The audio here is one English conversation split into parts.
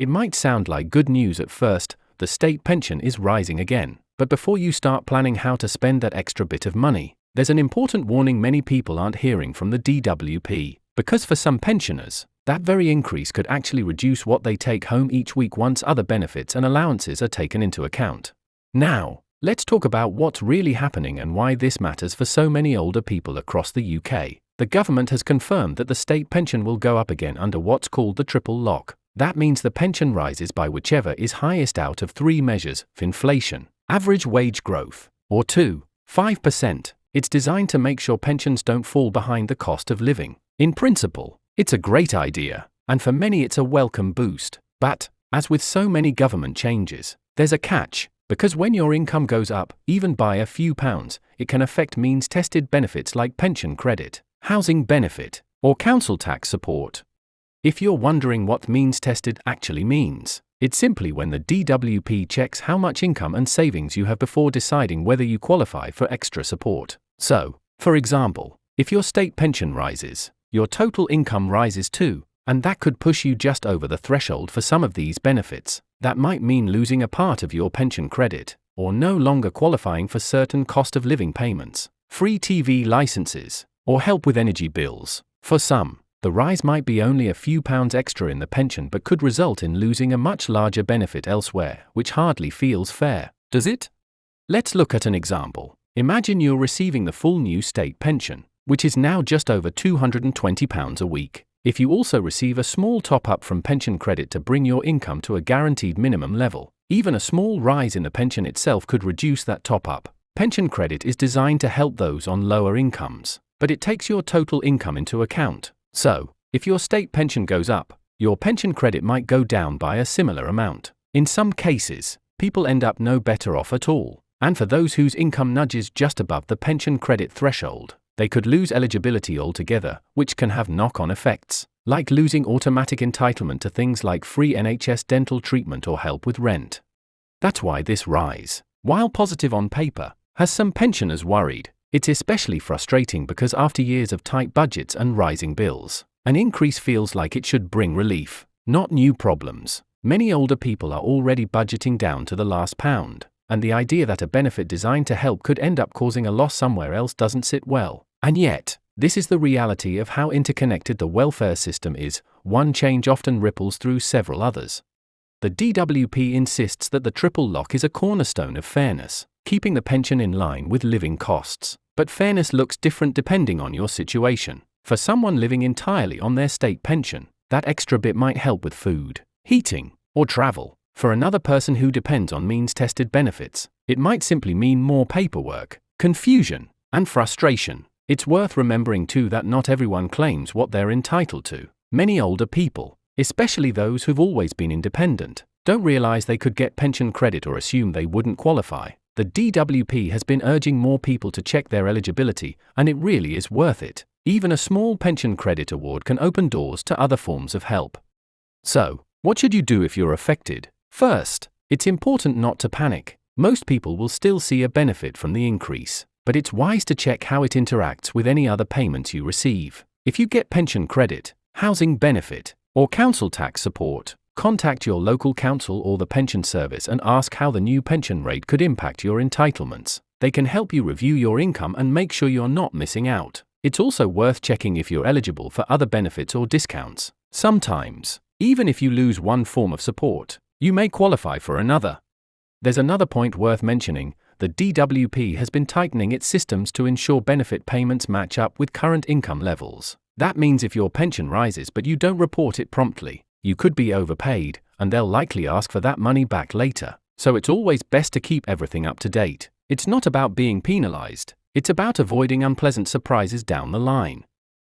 It might sound like good news at first, the state pension is rising again. But before you start planning how to spend that extra bit of money, there's an important warning many people aren't hearing from the DWP. Because for some pensioners, that very increase could actually reduce what they take home each week once other benefits and allowances are taken into account. Now, let's talk about what's really happening and why this matters for so many older people across the UK. The government has confirmed that the state pension will go up again under what's called the triple lock. That means the pension rises by whichever is highest out of three measures: inflation, average wage growth, or 5%. It's designed to make sure pensions don't fall behind the cost of living. In principle, it's a great idea, and for many it's a welcome boost. But, as with so many government changes, there's a catch, because when your income goes up, even by a few pounds, it can affect means-tested benefits like pension credit, housing benefit, or council tax support. If you're wondering what means-tested actually means, it's simply when the DWP checks how much income and savings you have before deciding whether you qualify for extra support. So, for example, if your state pension rises, your total income rises too, and that could push you just over the threshold for some of these benefits. That might mean losing a part of your pension credit, or no longer qualifying for certain cost of living payments, free TV licenses, or help with energy bills. For some, the rise might be only a few pounds extra in the pension but could result in losing a much larger benefit elsewhere, which hardly feels fair, does it? Let's look at an example. Imagine you're receiving the full new state pension, which is now just over £220 a week. If you also receive a small top-up from pension credit to bring your income to a guaranteed minimum level, even a small rise in the pension itself could reduce that top-up. Pension credit is designed to help those on lower incomes, but it takes your total income into account. So, if your state pension goes up, your pension credit might go down by a similar amount. In some cases, people end up no better off at all. And for those whose income nudges just above the pension credit threshold, they could lose eligibility altogether, which can have knock-on effects, like losing automatic entitlement to things like free NHS dental treatment or help with rent. That's why this rise, while positive on paper, has some pensioners worried. It's especially frustrating because after years of tight budgets and rising bills, an increase feels like it should bring relief, not new problems. Many older people are already budgeting down to the last pound, and the idea that a benefit designed to help could end up causing a loss somewhere else doesn't sit well. And yet, this is the reality of how interconnected the welfare system is. One change often ripples through several others. The DWP insists that the triple lock is a cornerstone of fairness, keeping the pension in line with living costs. But fairness looks different depending on your situation. For someone living entirely on their state pension, that extra bit might help with food, heating, or travel. For another person who depends on means-tested benefits, it might simply mean more paperwork, confusion, and frustration. It's worth remembering too that not everyone claims what they're entitled to. Many older people, especially those who've always been independent, don't realize they could get pension credit or assume they wouldn't qualify. The DWP has been urging more people to check their eligibility, and it really is worth it. Even a small pension credit award can open doors to other forms of help. So, what should you do if you're affected? First, it's important not to panic. Most people will still see a benefit from the increase, but it's wise to check how it interacts with any other payments you receive. If you get pension credit, housing benefit, or council tax support, contact your local council or the pension service and ask how the new pension rate could impact your entitlements. They can help you review your income and make sure you're not missing out. It's also worth checking if you're eligible for other benefits or discounts. Sometimes, even if you lose one form of support, you may qualify for another. There's another point worth mentioning. The DWP has been tightening its systems to ensure benefit payments match up with current income levels. That means if your pension rises but you don't report it promptly, you could be overpaid, and they'll likely ask for that money back later. So it's always best to keep everything up to date. It's not about being penalized, it's about avoiding unpleasant surprises down the line.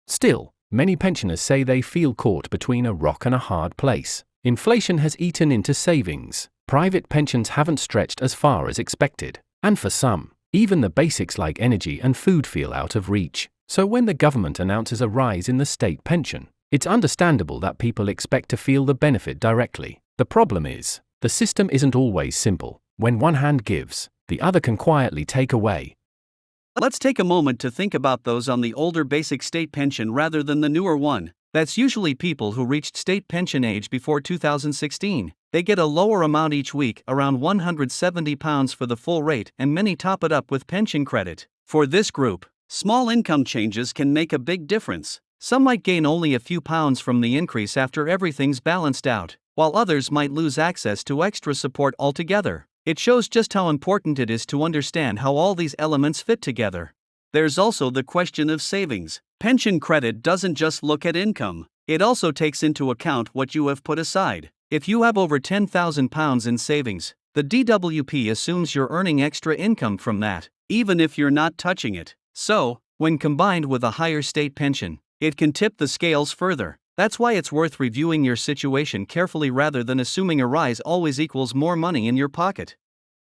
Still, many pensioners say they feel caught between a rock and a hard place. Inflation has eaten into savings, private pensions haven't stretched as far as expected, and for some, even the basics like energy and food feel out of reach. So when the government announces a rise in the state pension, it's understandable that people expect to feel the benefit directly. The problem is, the system isn't always simple. When one hand gives, the other can quietly take away. Let's take a moment to think about those on the older basic state pension rather than the newer one. That's usually people who reached state pension age before 2016. They get a lower amount each week, around £170 for the full rate, and many top it up with pension credit. For this group, small income changes can make a big difference. Some might gain only a few pounds from the increase after everything's balanced out, while others might lose access to extra support altogether. It shows just how important it is to understand how all these elements fit together. There's also the question of savings. Pension credit doesn't just look at income, it also takes into account what you have put aside. If you have over £10,000 in savings, the DWP assumes you're earning extra income from that, even if you're not touching it. So, when combined with a higher state pension, it can tip the scales further. That's why it's worth reviewing your situation carefully rather than assuming a rise always equals more money in your pocket.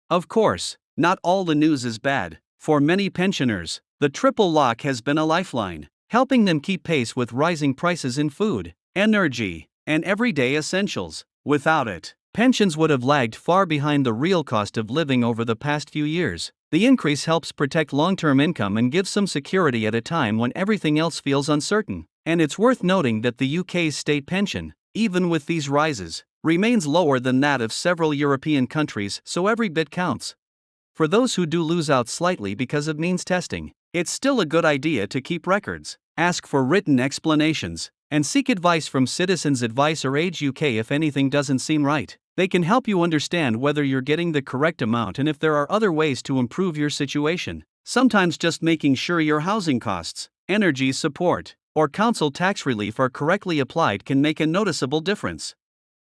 Of course, not all the news is bad. For many pensioners, the triple lock has been a lifeline, helping them keep pace with rising prices in food, energy, and everyday essentials. Without it, pensions would have lagged far behind the real cost of living over the past few years. The increase helps protect long-term income and gives some security at a time when everything else feels uncertain. And it's worth noting that the UK's state pension, even with these rises, remains lower than that of several European countries, so every bit counts. For those who do lose out slightly because of means testing, it's still a good idea to keep records, ask for written explanations, and seek advice from Citizens Advice or Age UK if anything doesn't seem right. They can help you understand whether you're getting the correct amount and if there are other ways to improve your situation. Sometimes just making sure your housing costs, energy support, or council tax relief are correctly applied can make a noticeable difference.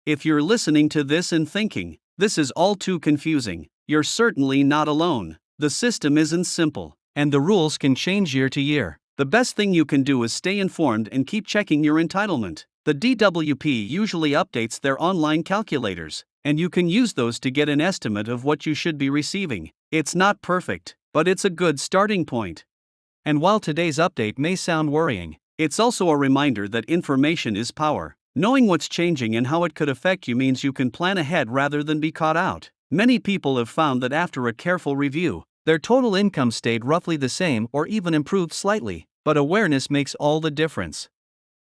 If you're listening to this and thinking, this is all too confusing, you're certainly not alone. The system isn't simple, and the rules can change year to year. The best thing you can do is stay informed and keep checking your entitlement. The DWP usually updates their online calculators, and you can use those to get an estimate of what you should be receiving. It's not perfect, but it's a good starting point. And while today's update may sound worrying, it's also a reminder that information is power. Knowing what's changing and how it could affect you means you can plan ahead rather than be caught out. Many people have found that after a careful review, their total income stayed roughly the same or even improved slightly, but awareness makes all the difference.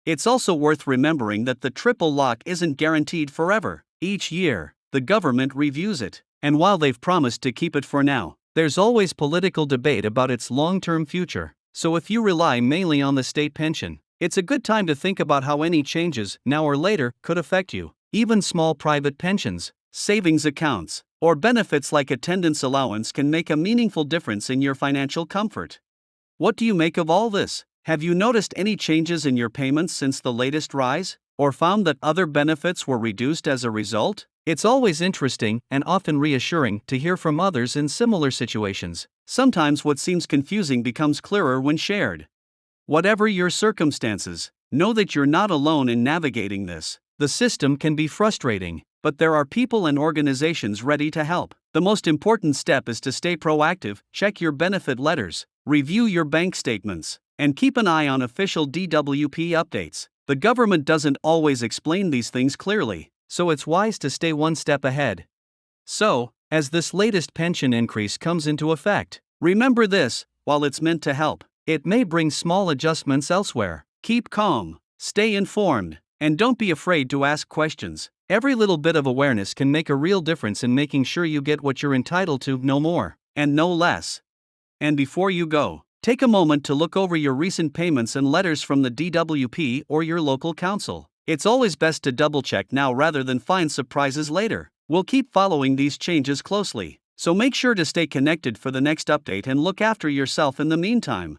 It's also worth remembering that the triple lock isn't guaranteed forever. Each year, the government reviews it, and while they've promised to keep it for now, there's always political debate about its long-term future. So if you rely mainly on the state pension, it's a good time to think about how any changes, now or later, could affect you. Even small private pensions, savings accounts, or benefits like attendance allowance can make a meaningful difference in your financial comfort. What do you make of all this? Have you noticed any changes in your payments since the latest rise? Or found that other benefits were reduced as a result? It's always interesting and often reassuring to hear from others in similar situations. Sometimes what seems confusing becomes clearer when shared. Whatever your circumstances, know that you're not alone in navigating this. The system can be frustrating, but there are people and organizations ready to help. The most important step is to stay proactive, check your benefit letters, review your bank statements, and keep an eye on official DWP updates. The government doesn't always explain these things clearly, so it's wise to stay one step ahead. So, as this latest pension increase comes into effect, remember this: while it's meant to help, it may bring small adjustments elsewhere. Keep calm, stay informed, and don't be afraid to ask questions. Every little bit of awareness can make a real difference in making sure you get what you're entitled to, no more, and no less. And before you go, take a moment to look over your recent payments and letters from the DWP or your local council. It's always best to double-check now rather than find surprises later. We'll keep following these changes closely, so make sure to stay connected for the next update and look after yourself in the meantime.